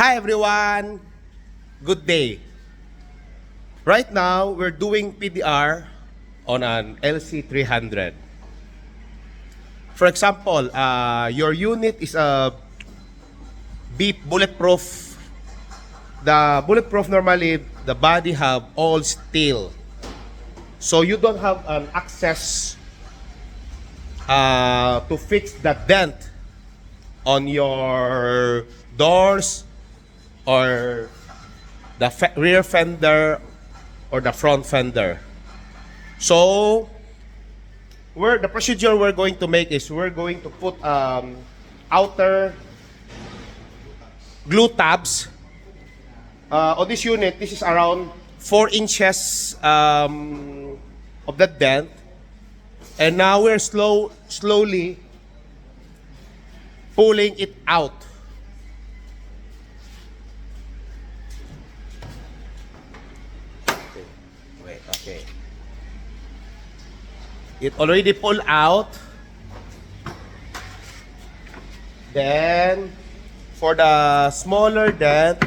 Hi everyone! Good day. Right now, we're doing PDR on an LC300. For example, your unit is a beep bulletproof. The bulletproof normally, the body have all steel. So you don't have an access to fix the dent on your doors or the rear fender or the front fender. So the procedure we're going to make is we're going to put outer glue tabs on this unit. This is around 4 inches of the dent, and now we're slowly pulling it out. Okay. It already pulled out. Then, for the smaller dent,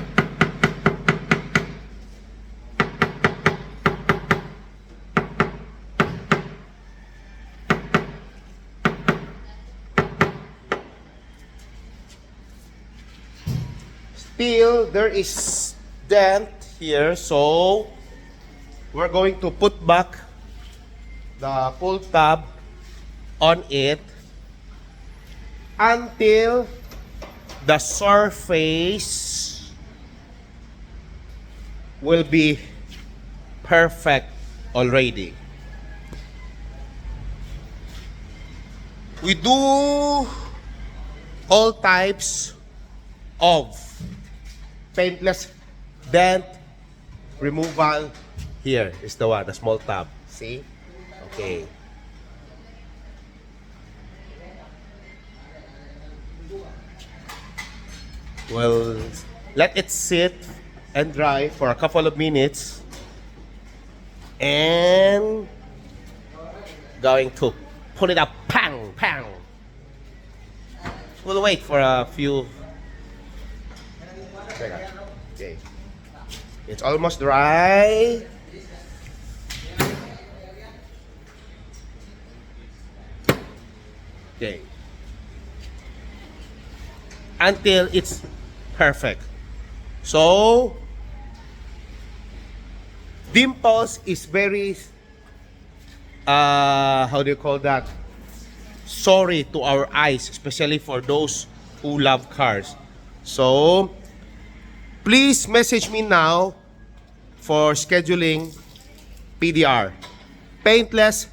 still there is dent here, so we're going to put back the pull tab on it until the surface will be perfect already. We do all types of paintless dent removal. Here is the one, the small tab. See? Okay. Well, let it sit and dry for a couple of minutes. And going to pull it up. Pang! Pang! We'll wait for a few. Okay. It's almost dry. Okay. Until it's perfect. So, dimples is very, how do you call that? Sorry to our eyes, especially for those who love cars. So, please message me now for scheduling PDR. Paintless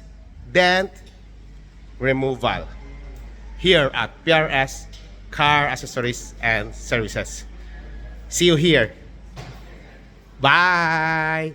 dent removal. Here at PRS CAR ACCESSORIES and Services. See you here. Bye!